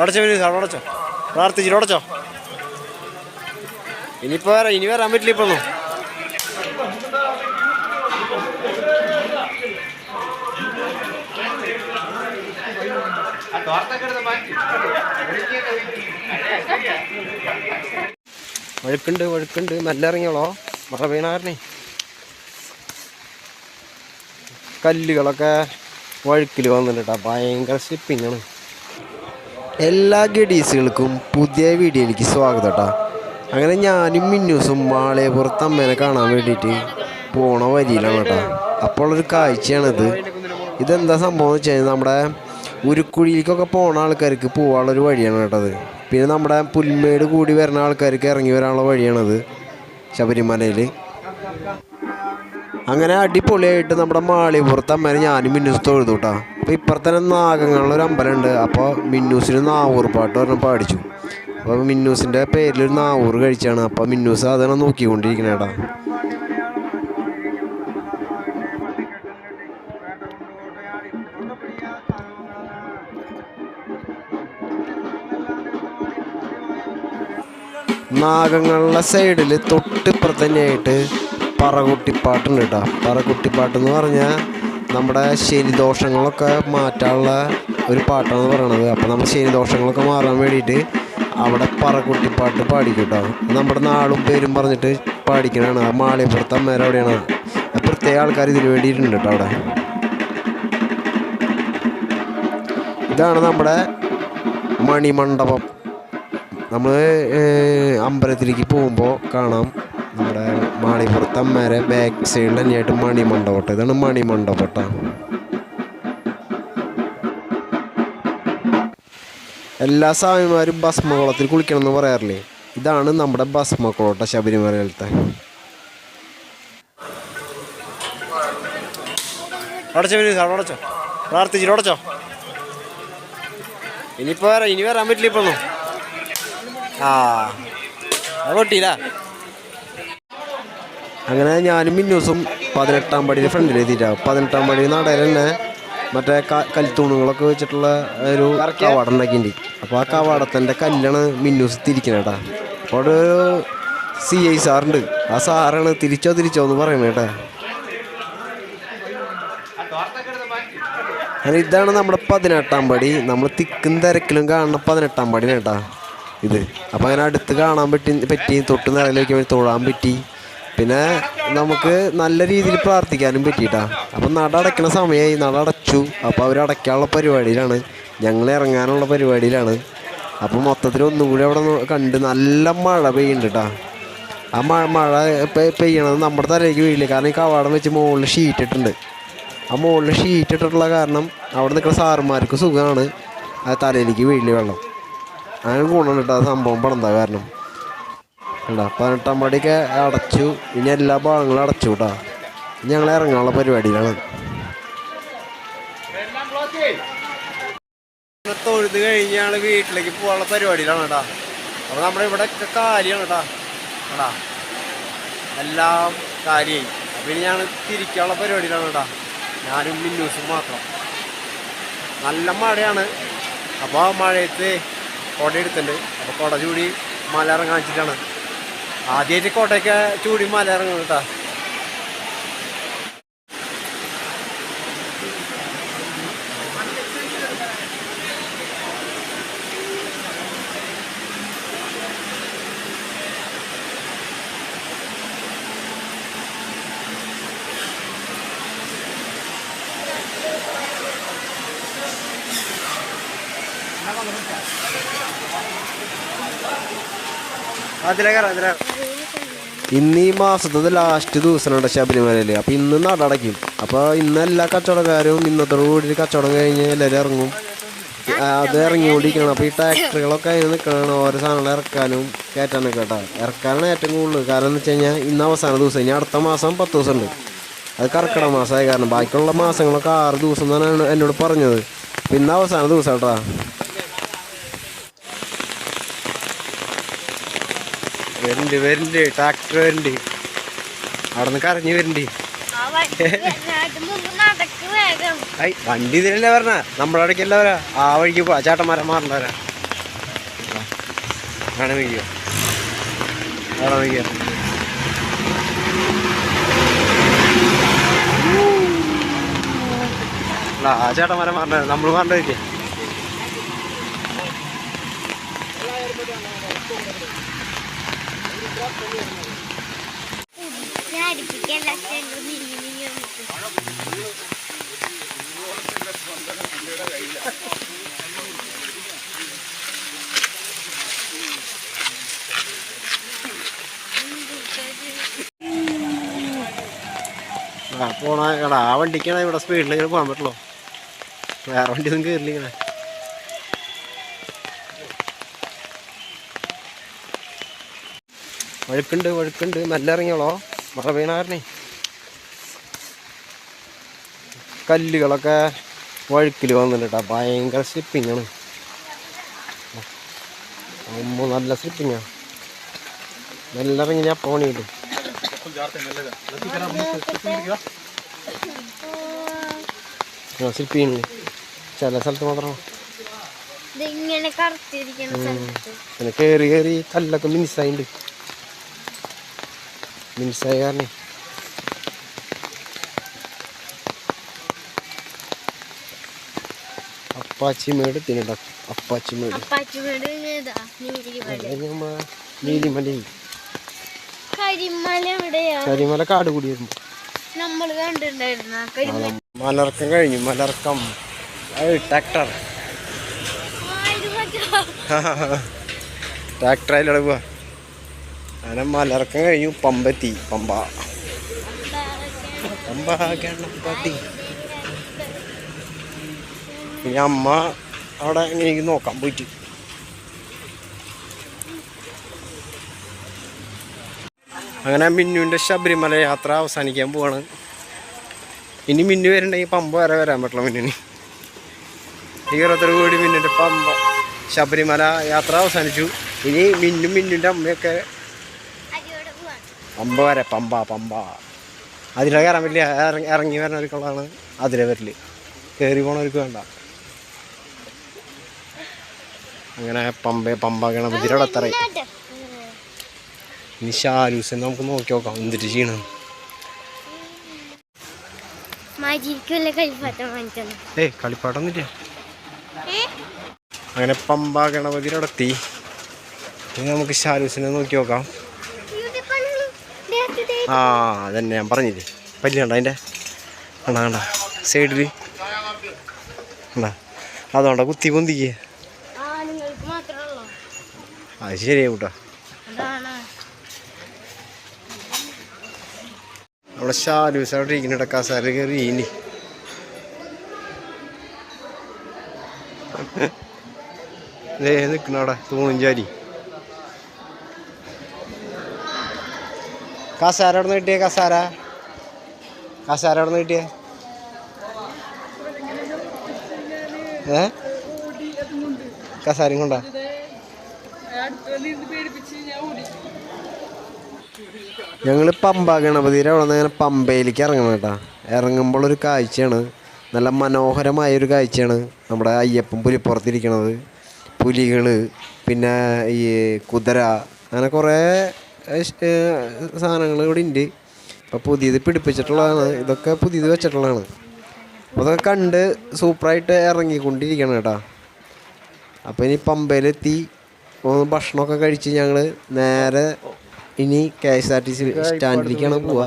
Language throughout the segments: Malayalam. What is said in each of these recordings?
അടച്ചോ അവിടെ അടച്ചോ, പ്രാർത്ഥിച്ചിട്ട് അടച്ചോ. ഇനി വരാൻ പറ്റില്ല ഇപ്പൊ ഒന്നും. വഴുക്കുണ്ട് നല്ല ഇറങ്ങിയോളോ. മറ വീണാരണേ കല്ലുകളൊക്കെ വഴുക്കിൽ വന്നിട്ടാ, ഭയങ്കര സ്ലിപ്പിങ്ങാണ്. എല്ലാ ഗഡീസുകൾക്കും പുതിയ വീഡിയോയിലേക്ക് സ്വാഗതം കേട്ടോ. അങ്ങനെ ഞാനും മിന്നൂസും മാളയപുരത്ത് അമ്മേനെ കാണാൻ വേണ്ടിയിട്ട് പോണ വരിയിലാണ് കേട്ടോ. അപ്പോൾ ഒരു കാഴ്ചയാണിത്. ഇതെന്താ സംഭവം എന്ന് വെച്ച് കഴിഞ്ഞാൽ നമ്മുടെ ഉരുക്കുഴിയിലേക്കൊക്കെ പോണ ആൾക്കാർക്ക് പോകാനുള്ളൊരു വഴിയാണ് കേട്ടത്. പിന്നെ നമ്മുടെ പുൽമേട് കൂടി വരുന്ന ആൾക്കാർക്ക് ഇറങ്ങി വരാനുള്ള വഴിയാണത് ശബരിമലയിൽ. അങ്ങനെ അടിപൊളിയായിട്ട് നമ്മുടെ മാളികപ്പുറത്ത് അമ്മേനെ ഞാനും മിന്നൂസ് തൊഴുതു കേട്ടോ. അപ്പോൾ ഇപ്പുറത്തെ തന്നെ നാഗങ്ങളിലൊരു അമ്പലമുണ്ട്. അപ്പോൾ മിന്നൂസിന് നാവൂർ പാട്ട് പറഞ്ഞ് പാടിച്ചു. അപ്പോൾ മിന്നൂസിൻ്റെ പേരിലൊരു നാവൂർ കഴിച്ചാണ്. അപ്പോൾ മിന്നൂസ് അതാണ് നോക്കിക്കൊണ്ടിരിക്കണേടാ. നാഗങ്ങളുടെ സൈഡിൽ തൊട്ടിപ്പുറത്ത് തന്നെയായിട്ട് പറകുട്ടിപ്പാട്ടുണ്ട് കേട്ടോ. പറകുട്ടിപ്പാട്ടെന്ന് പറഞ്ഞാൽ നമ്മുടെ ശനിദോഷങ്ങളൊക്കെ മാറ്റാനുള്ള ഒരു പാട്ടാണെന്ന് പറയണത്. അപ്പോൾ നമ്മൾ ശനിദോഷങ്ങളൊക്കെ മാറാൻ വേണ്ടിയിട്ട് അവിടെ പറകുട്ടിപ്പാട്ട് പാടിക്കും കേട്ടോ. നമ്മുടെ നാളും പേരും പറഞ്ഞിട്ട് പാടിക്കണതാണ്. ആ മാളികപ്പുറത്ത് അമ്മേരെ അവിടെയാണ്. പ്രത്യേക ആൾക്കാർ ഇതിന് വേണ്ടിയിട്ടുണ്ട് കേട്ടോ അവിടെ. ഇതാണ് നമ്മുടെ മണിമണ്ഡപം. നമ്മൾ അമ്പലത്തിലേക്ക് പോകുമ്പോൾ കാണാം നമ്മുടെ മാളികപ്പുറത്ത് അമ്മേരെ ബാക്ക് സൈഡിൽ തന്നെയായിട്ട് മണിമണ്ഡപം. ഇതാണ് മണിമണ്ഡപട്ട. എല്ലാ സ്വാമിമാരും ഭസ്മകുളത്തിൽ കുളിക്കണം എന്ന് പറയാറില്ലേ, ഇതാണ് നമ്മുടെ ഭസ്മകുളോട്ട ശബരിമലയിലത്തെ. അടച്ചോ പ്രാർത്ഥിച്ചിട്ട് അടച്ചോ. ഇനി വരാൻ പറ്റില്ല ഇപ്പൊ ഒന്നും. പൊട്ടിയില്ല. അങ്ങനെ ഞാനും മിന്നൂസും 18-ാം പടിയുടെ ഫ്രണ്ടിൽ എത്തിയിട്ടാവും. 18-ാം പടി നടയിൽ തന്നെ മറ്റേ കൽത്തൂണുകളൊക്കെ വെച്ചിട്ടുള്ള ഒരു കവാടം ഉണ്ടാക്കിയിട്ടുണ്ട്. അപ്പോൾ ആ കവാടത്തിൻ്റെ കല്ലാണ് മിന്നൂസ് തിരിക്കണേട്ടാ. അപ്പോൾ അവിടെ ഒരു CI സാറുണ്ട്. ആ സാറാണ് തിരിച്ചോ എന്ന് പറയണേട്ടാ. അങ്ങനെ ഇതാണ് നമ്മുടെ 18-ാം പടി. നമ്മൾ തിക്കും തിരക്കിലും കാണുന്ന 18-ാം പടി കേട്ടാ ഇത്. അപ്പോൾ അങ്ങനെ അടുത്ത് കാണാൻ പറ്റി തൊട്ട് നിറയിലേക്ക് വേണ്ടി തൊഴാൻ പറ്റി. പിന്നെ നമുക്ക് നല്ല രീതിയിൽ പ്രാർത്ഥിക്കാനും പറ്റിയിട്ടാ. അപ്പം നട അടയ്ക്കണ സമയമായി, നട അടച്ചു. അപ്പോൾ അവർ അടയ്ക്കാനുള്ള പരിപാടിയിലാണ്, ഞങ്ങൾ ഇറങ്ങാനുള്ള പരിപാടിയിലാണ്. അപ്പം മൊത്തത്തിൽ ഒന്നും കൂടി അവിടെ കണ്ട് നല്ല മഴ പെയ്യുന്നുണ്ട് കേട്ടോ. ആ മഴ പെയ്യണത് നമ്മുടെ തലയിലേക്ക് വീഴില്ല. കാരണം ഈ കവാടം വെച്ച് മുകളിൽ ഷീറ്റ് ഇട്ടിട്ടുണ്ട്. ആ മുകളിൽ ഷീറ്റ് ഇട്ടിട്ടുള്ള കാരണം അവിടെ നിൽക്കുന്ന സാറുമാർക്ക് സുഖമാണ്, ആ തലയിലേക്ക് വീഴില്ല വെള്ളം. അങ്ങനെ ഗുണം കേട്ടോ സംഭവം പടന്താ കാരണം കേട്ടോ. 18-ാം പടിയൊക്കെ അടച്ചു. ഇനി എല്ലാ ഭാഗങ്ങളും അടച്ചു കേട്ടോ. ഞങ്ങൾ ഇറങ്ങാനുള്ള പരിപാടിയിലാണ്. തൊഴുത് കഴിഞ്ഞാൽ വീട്ടിലേക്ക് പോകാനുള്ള പരിപാടിയിലാണ് കേട്ടോ. അപ്പോൾ നമ്മുടെ ഇവിടെ ഒക്കെ കാര്യമാണ് കേട്ടോ കേട്ടാ, എല്ലാം കാര്യമായി. അപ്പം ഇനി ഞങ്ങൾ തിരിക്കാനുള്ള പരിപാടിയിലാണ് കേട്ടോ, ഞാനും മിന്നൂസും മാത്രം. നല്ല മഴയാണ്. അപ്പോൾ ആ മഴയത്ത് കോട്ട എടുത്തിട്ടുണ്ട്. അപ്പോൾ കോട്ട ചൂടി മല ഇറങ്ങാൻ വെച്ചിട്ടാണ്. ആദ്യമായിട്ട് കോട്ടയൊക്കെ ചൂടി മല ഇറങ്ങുന്നത് കേട്ടോ. ഇന്ന് ഈ മാസത്തെ ലാസ്റ്റ് ദിവസമുണ്ട് ശബരിമലയിൽ. അപ്പോൾ ഇന്ന് നട അടയ്ക്കും. അപ്പോൾ ഇന്ന് എല്ലാ കച്ചവടക്കാരും ഇന്നത്തോടു കൂടി കച്ചവടം കഴിഞ്ഞ് എല്ലാവരും ഇറങ്ങും. അത് ഇറങ്ങിക്കൊണ്ടിരിക്കണം. അപ്പോൾ ഈ ട്രാക്ടറുകളൊക്കെ അതിന് നിൽക്കണം, ഓരോ സാധനങ്ങൾ ഇറക്കാനും കയറ്റാനൊക്കെ കേട്ടോ. ഇറക്കാനാണ് ഏറ്റവും കൂടുതൽ. കാരണം എന്ന് വെച്ച് കഴിഞ്ഞാൽ ഇന്ന് അവസാന ദിവസം. ഇനി അടുത്ത മാസം 10 ദിവസമുണ്ട്. അത് കർക്കിടക മാസമായ കാരണം ബാക്കിയുള്ള മാസങ്ങളൊക്കെ 6 ദിവസം എന്നാണ് എന്നോട് പറഞ്ഞത്. ഇന്ന് അവസാന ദിവസം കേട്ടോ. വരുന്നുണ്ട് ട്രാക്ടർ വരുന്നുണ്ട്. അവിടെ നിന്ന് കരഞ്ഞ് വരുന്നുണ്ട്. വണ്ടി ഇതിലല്ലേ പറഞ്ഞ നമ്മുടെ അടയ്ക്കല്ല വരാ. ആ വഴിക്ക് പോവാ, ചേട്ടന്മാരെ മാറണ്ടവരാ. കാണാൻ വയ്യോ കാണാൻ വയ്യ ആ ചേട്ടന്മാരെ പറഞ്ഞ നമ്മൾ പറഞ്ഞില്ലേ പോണ എടാ ആ വണ്ടിക്കാണ് ഇവിടെ സ്പീഡിൽ ഇങ്ങനെ പോകാൻ പറ്റുള്ളൂ വേറെ വണ്ടി ഒന്നും കയറില്ല ഇങ്ങനെ വഴുക്കുണ്ട് നല്ല ഇറങ്ങിയോളോ മഴ പെയ്യണാരണേ കല്ലുകളൊക്കെ വഴുക്കിൽ വന്നിട്ട് കേട്ടോ ഭയങ്കര സ്ലിപ്പിങ്ങാണ് നല്ല സ്ലിപ്പിങ്ങാ നല്ല ഇറങ്ങി ഞാൻ പോണിയിട്ട് സ്ലിപ്പിങ് ചില സ്ഥലത്ത് മാത്രമാണ് പിന്നെ കയറി കല്ലൊക്കെ മിനിസായിട്ടുണ്ട് മിനിസായ കാരണം അപ്പാച്ചിമേട് തിന്നിട്ട അപ്പാച്ചിമേട് നീലിമല കരിമല കാട് കൂടി വരുമ്പോ മലർക്കം കഴിഞ്ഞു മലർക്കം ട്രാക്ടർ ട്രാക്ടറിലൂടെ പോവാ അങ്ങനെ മലർക്കം കഴിഞ്ഞു പമ്പെത്തി പമ്പ ഗണപതി പിന്നെ അമ്മ അവിടെ എനിക്ക് നോക്കാൻ പോയിട്ട് അങ്ങനെ മിന്നുവിൻ്റെ ശബരിമല യാത്ര അവസാനിക്കാൻ പോവാണ് ഇനി മിന്നു വരുന്നുണ്ടെങ്കിൽ പമ്പ വരെ വരാൻ പറ്റില്ല മിന്നിന് 20 കോടി മിന്നിൻ്റെ പമ്പ ശബരിമല യാത്ര അവസാനിച്ചു ഇനി മിന്നുൻ്റെ അമ്മയൊക്കെ പമ്പ വരെ പമ്പ അതിലെ കയറാൻ പറ്റില്ല ഇറങ്ങി വരുന്നവർക്കുള്ളതാണ് അതിലെ വരല് കയറി പോണവർക്ക് വേണ്ട അങ്ങനെ പമ്പ ഗണപതിയുടെ അടത്തറ ഇനി ഷാരൂസ് നമുക്ക് നോക്കി നോക്കാം എന്തിട്ട് ചെയ്യണം കളിപ്പാട്ടൊന്നുമില്ല അങ്ങനെ പമ്പ ഗണപതിയുടെ അടുത്തി ഇനി നമുക്ക് ഷാരൂസിനെ നോക്കി നോക്കാം ആ അതന്നെ ഞാൻ പറഞ്ഞില്ലേ പല്ലുണ്ട അതിൻ്റെ കണ്ട സൈഡിൽ കണ്ട അതുകൊണ്ടാ കുത്തി പൊന്തിക്കേ അത് ശരിയാ കൂട്ടാ അവിടെ ഷാലൂസ് അവിടെ ഇരിക്കുന്നുണ്ട് കസാര കയറി ഇനി നിൽക്കുന്ന അവിടെ തൂണിഞ്ചാരി കസാര അവിടെ നിന്ന് കിട്ടിയേ കസാര അവിടെ നിന്ന് കിട്ടിയേ കസാരയും കൊണ്ടാ ഞങ്ങൾ പമ്പ ഗണപതിയുടെ അവിടെ നിന്ന് അങ്ങനെ പമ്പയിലേക്ക് ഇറങ്ങണം കേട്ടോ ഇറങ്ങുമ്പോൾ ഒരു കാഴ്ചയാണ് നല്ല മനോഹരമായൊരു കാഴ്ചയാണ് നമ്മുടെ അയ്യപ്പൻ പുലിപ്പുറത്തിരിക്കണത് പുലികൾ പിന്നെ ഈ കുതിര അങ്ങനെ കുറേ സാധനങ്ങൾ ഇവിടെ ഉണ്ട് അപ്പോൾ പുതിയത് പിടിപ്പിച്ചിട്ടുള്ളതാണ് ഇതൊക്കെ പുതിയത് വെച്ചിട്ടുള്ളതാണ് അപ്പോൾ അതൊക്കെ കണ്ട് സൂപ്പറായിട്ട് ഇറങ്ങിക്കൊണ്ടിരിക്കണം കേട്ടോ അപ്പോൾ ഇനി പമ്പയിലെത്തി ഭക്ഷണമൊക്കെ കഴിച്ച് ഞങ്ങൾ നേരെ ഇനി KSRTC സ്റ്റാൻഡിലേക്കാണ് പോവുക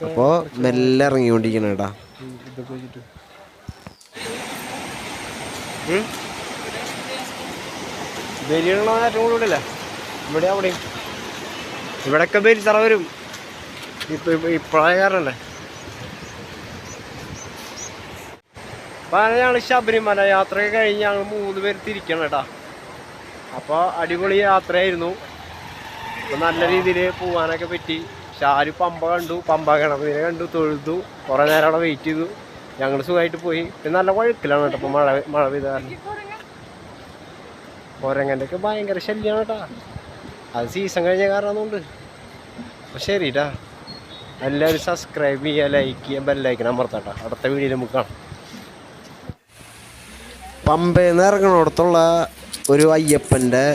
അപ്പോൾ മെല്ലെ ഇറങ്ങിക്കൊണ്ടിരിക്കണം കേട്ടോ ബലിയുള്ള ഏറ്റവും കൂടുതലല്ലേ ഇവിടെ അവിടെയും ഇവിടെയൊക്കെ ബലിത്തറ വരും ഇപ്പോഴായ കാരണല്ലേ അപ്പോൾ ഞങ്ങൾ ശബരിമല യാത്രയൊക്കെ കഴിഞ്ഞ് ഞങ്ങൾ 3 പേര് തിരിക്കണം കേട്ടോ അപ്പോൾ അടിപൊളി യാത്രയായിരുന്നു അപ്പോൾ നല്ല രീതിയിൽ പോകാനൊക്കെ പറ്റി ഷാരു പമ്പ കണ്ടു പമ്പ ഗണപതിനെ കണ്ടു തൊഴുതു കുറേ നേരം അവിടെ വെയിറ്റ് ചെയ്തു ഞങ്ങൾ സുഖമായിട്ട് പോയി പിന്നെ നല്ല വഴുക്കിലാണ് കേട്ടോ അപ്പോൾ മഴ പെയ്ത കാരണം കുരങ്ങൻ്റെ ഒക്കെ ഭയങ്കര ശല്യമാണ് കേട്ടോ അത് സീസൺ കഴിഞ്ഞ കാരണമൊന്നുണ്ട് അപ്പോൾ ശരി കേട്ടോ എല്ലാവരും സബ്സ്ക്രൈബ് ചെയ്യുക ലൈക്ക് ചെയ്യുക ബെല്ലൈക്കൻ അമർത്താം കേട്ടോ അടുത്ത വീഡിയോയിൽ നമുക്ക് കാണാം പമ്പയിൽ നിന്ന് ഇറങ്ങുന്നിടത്തുള്ള ഒരു അയ്യപ്പൻ്റെ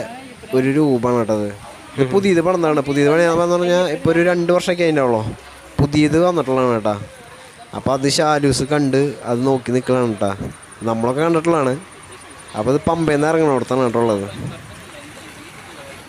ഒരു രൂപമാണ് കേട്ടത്. ഇത് പുതിയത് പണിതാണ്. പുതിയത് പണിയാന്ന് പറഞ്ഞാൽ ഇപ്പോൾ ഒരു 2 വർഷമൊക്കെ അതിൻ്റെ പുതിയത് വന്നിട്ടുള്ളതാണ് കേട്ടാ. അപ്പോൾ അത് ഷാലൂസ് കണ്ട് അത് നോക്കി നിൽക്കലാണ് കേട്ടാ. നമ്മളൊക്കെ കണ്ടിട്ടുള്ളതാണ്. അപ്പോൾ ഇത് പമ്പയിൽ നിന്ന് ഇറങ്ങണോടത്താണ് കേട്ടോ ഉള്ളത്.